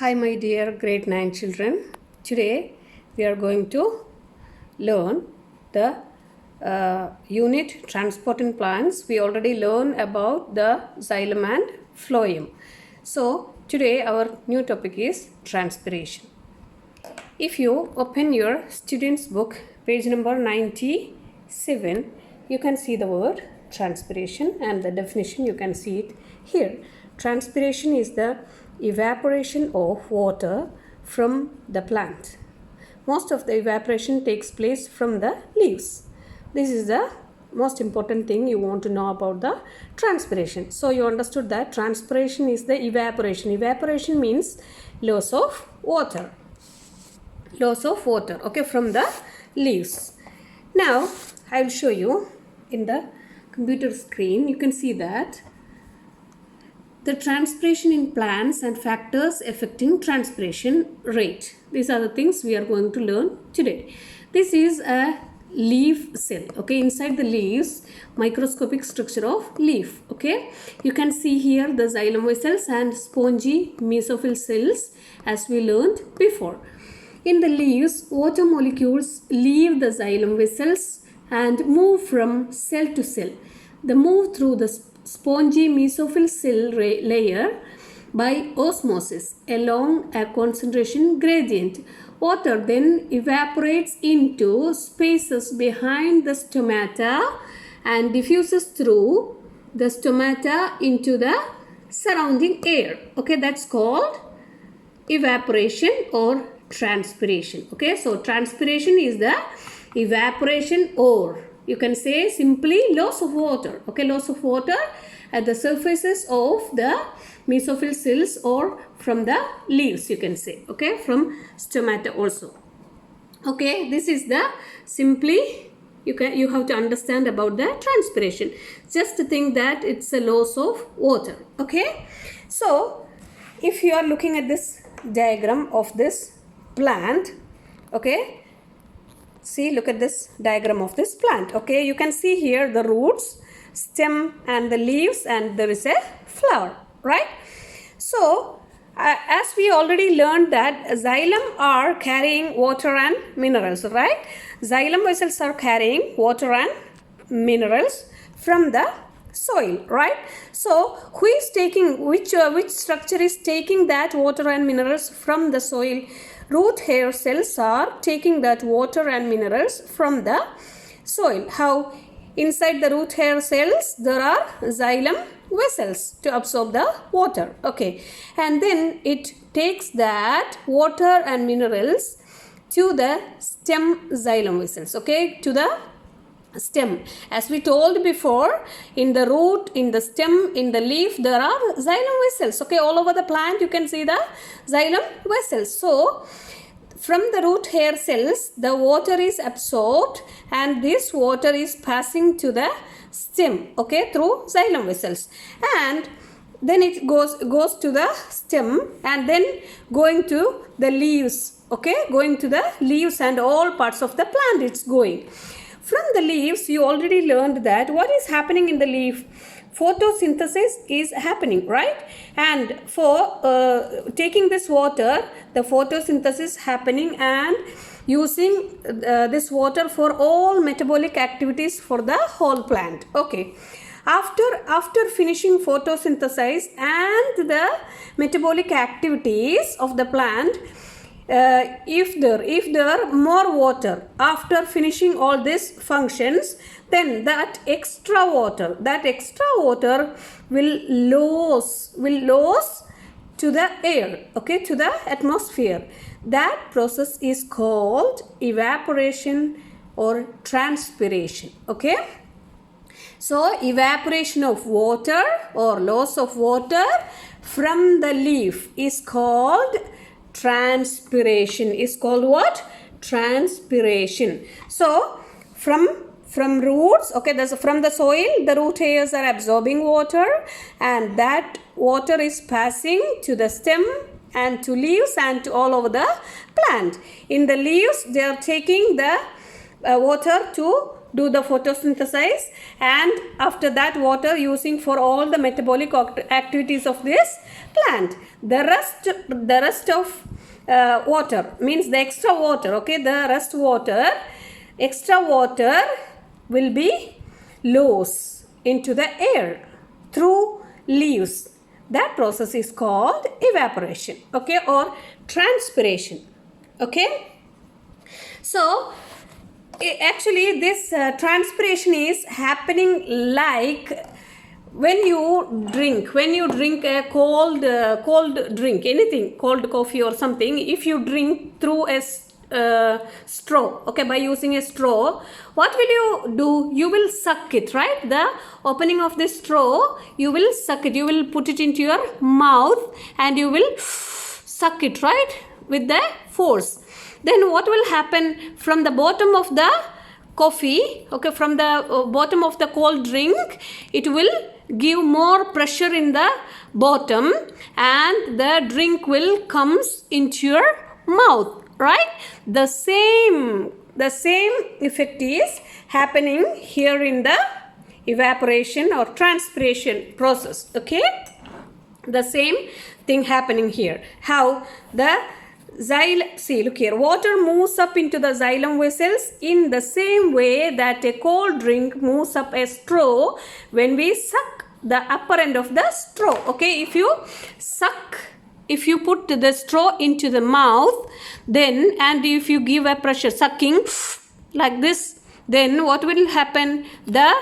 Hi my dear grade 9 children. Today we are going to learn the unit transport in plants. We already learned about the xylem and phloem. So today our new topic is transpiration. If you open your student's book, page number 97, you can see the word transpiration and the definition you can see it here. Transpiration is the evaporation of water from the plant. Most of the evaporation takes place from the leaves. This is the most important thing you want to know about the transpiration. So you understood that transpiration is the evaporation. Evaporation means loss of water. Loss of water, okay, from the leaves. Now I will show you in the computer screen. You can see that the transpiration in plants and factors affecting transpiration rate. These are the things we are going to learn today. This is a leaf cell, okay. Inside the leaves, microscopic structure of leaf, okay. You can see here the xylem vessels and spongy mesophyll cells as we learned before. In the leaves, water molecules leave the xylem vessels and move from cell to cell. They move through the spongy mesophyll cell layer by osmosis along a concentration gradient. Water then evaporates into spaces behind the stomata and diffuses through the stomata into the surrounding air. Okay, that's called evaporation or transpiration. Okay, so transpiration is the evaporation, or you can say simply loss of water. Okay, loss of water at the surfaces of the mesophyll cells or from the leaves, you can say. Okay, from stomata also. Okay, this is the simply you have to understand about the transpiration. Just think that it's a loss of water. Okay, so if you are looking at this diagram of this plant, okay, see, look at this diagram of this plant. Okay, you can see here the roots, stem and the leaves, and there is a flower, right? So as we already learned that xylem are carrying water and minerals, right? Xylem vessels are carrying water and minerals from the soil, right? So who is taking which structure is taking that water and minerals from the soil? Root hair cells are taking that water and minerals from the soil. How? Inside the root hair cells there are xylem vessels to absorb the water, okay, and then it takes that water and minerals to the stem xylem vessels, okay, to the stem. As we told before, in the root, in the stem, in the leaf, there are xylem vessels, okay. All over the plant you can see the xylem vessels. So from the root hair cells the water is absorbed and this water is passing to the stem, okay, through xylem vessels, and then it goes to the stem and then going to the leaves, okay, going to the leaves and all parts of the plant it's going. From the leaves, you already learned that what is happening in the leaf? Photosynthesis is happening, right? And for taking this water, the photosynthesis happening and using this water for all metabolic activities for the whole plant. Okay. After finishing photosynthesis and the metabolic activities of the plant, if there are more water after finishing all these functions, then that extra water will lose to the air, okay, to the atmosphere. That process is called evaporation or transpiration, okay. So evaporation of water or loss of water from the leaf is called transpiration. Is called what? Transpiration. So from roots, okay, that's from the soil, the root hairs are absorbing water and that water is passing to the stem and to leaves and to all over the plant. In the leaves they are taking the water to do the photosynthesis, and after that water using for all the metabolic activities of this plant. The rest of water means the extra water, okay, the extra water will be lost into the air through leaves. That process is called evaporation, okay, or transpiration, okay. So actually this transpiration is happening like when you drink a cold drink, anything, cold coffee or something. If you drink through a straw, okay, by using a straw, what will you do? You will suck it, right? The opening of the straw, you will suck it, you will put it into your mouth and you will suck it, right, with the force. Then what will happen from the bottom of the coffee, okay, from the bottom of the cold drink, it will give more pressure in the bottom and the drink will comes into your mouth, right? The same effect is happening here in the evaporation or transpiration process, okay. The same thing happening here. How? The see, look here, water moves up into the xylem vessels in the same way that a cold drink moves up a straw when we suck the upper end of the straw, okay. If you put the straw into the mouth, then, and if you give a pressure sucking like this, then what will happen? The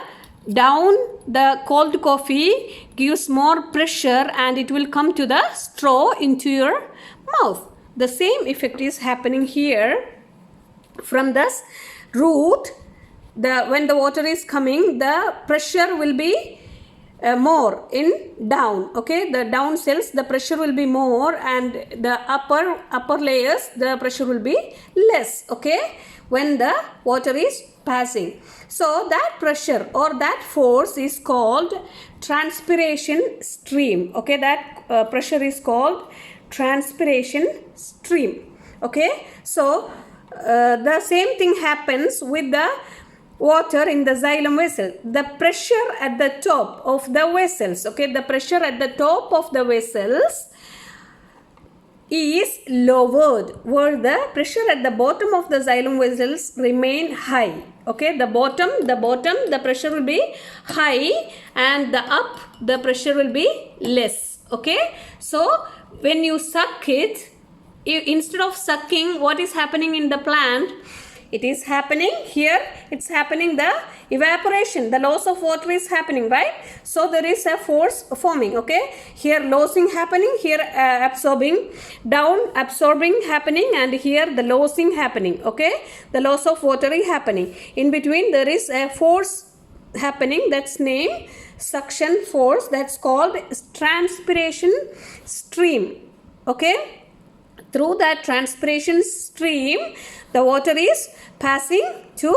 cold coffee gives more pressure and it will come to the straw into your mouth. The same effect is happening here. From this root, when the water is coming, the pressure will be more in down, okay. The down cells, the pressure will be more, and the upper layers, the pressure will be less, okay, when the water is passing. So that pressure or that force is called transpiration stream, okay. That pressure is called transpiration stream, okay. So the same thing happens with the water in the xylem vessel. The pressure at the top of the vessels, okay, the pressure at the top of the vessels is lowered, where the pressure at the bottom of the xylem vessels remain high, okay. The bottom the pressure will be high and the up the pressure will be less, okay. So when you suck it, instead of sucking, what is happening in the plant? It is happening here, it's happening the evaporation, the loss of water is happening, right? So there is a force forming, okay. Here losing happening, here absorbing, down absorbing happening, and here the losing happening, okay. The loss of water is happening. In between there is a force happening, that's named suction force, that's called transpiration stream, okay. Through that transpiration stream, the water is passing to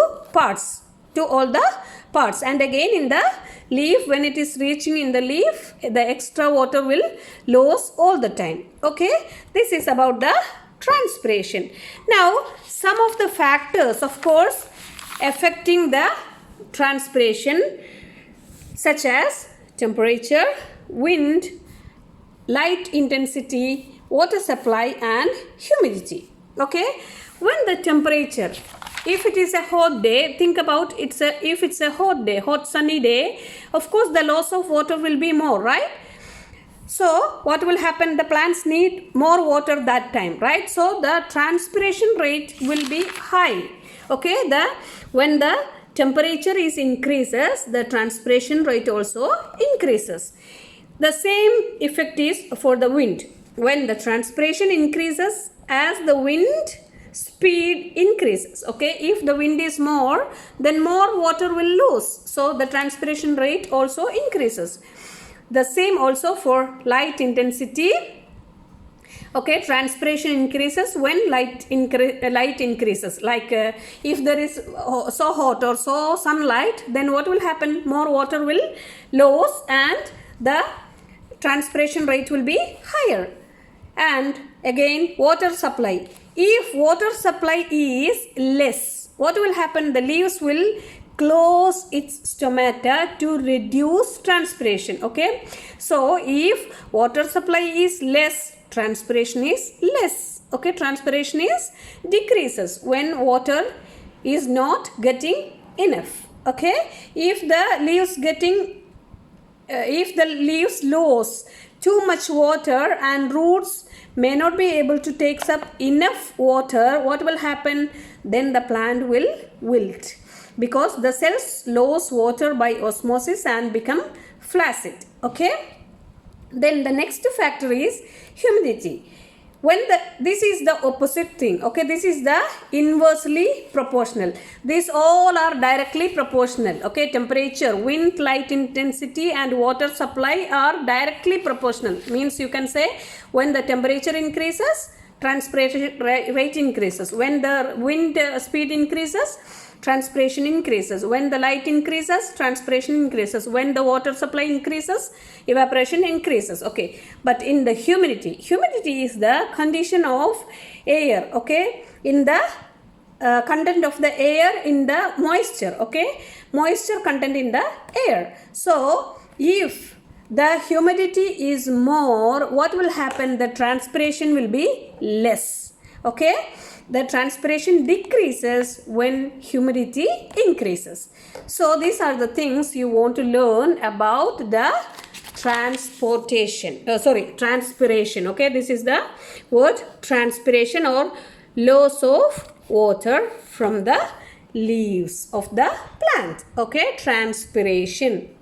all the parts, and again in the leaf, when it is reaching in the leaf, the extra water will lose all the time, okay. This is about the transpiration. Now some of the factors, of course, affecting the transpiration, such as temperature, wind, light intensity, water supply and humidity, okay. When the temperature, if it is a hot day, think about if it's a hot day, hot sunny day, of course the loss of water will be more, right? So what will happen? The plants need more water that time, right? So the transpiration rate will be high, okay. When the temperature is increases, the transpiration rate also increases. The same effect is for the wind. When the transpiration increases as the wind speed increases, okay. If the wind is more, then more water will lose, so the transpiration rate also increases. The same also for light intensity, okay. Transpiration increases when light increases, like if there is so hot or so sunlight, then what will happen? More water will lose and the transpiration rate will be higher. And again, water supply. If water supply is less, what will happen? The leaves will close its stomata to reduce transpiration. Okay, so if water supply is less, transpiration is less. Okay, transpiration is decreases when water is not getting enough. Okay, if the leaves lose too much water and roots may not be able to take up enough water, what will happen? Then the plant will wilt, because the cells lose water by osmosis and become flaccid. Okay, then the next factor is humidity. This is the opposite thing. Okay, this is the inversely proportional. These all are directly proportional. Okay, temperature, wind, light intensity and water supply are directly proportional. Means you can say when the temperature increases, transpiration rate increases. When the wind speed increases, transpiration increases. When the light increases, transpiration increases. When the water supply increases, evaporation increases. Okay, but in the humidity is the condition of air. Okay, in the content of the air in the moisture. Okay, moisture content in the air. So if the humidity is more, what will happen? The transpiration will be less. Okay, the transpiration decreases when humidity increases. So these are the things you want to learn about the transpiration. Okay, this is the word transpiration, or loss of water from the leaves of the plant. Okay, transpiration.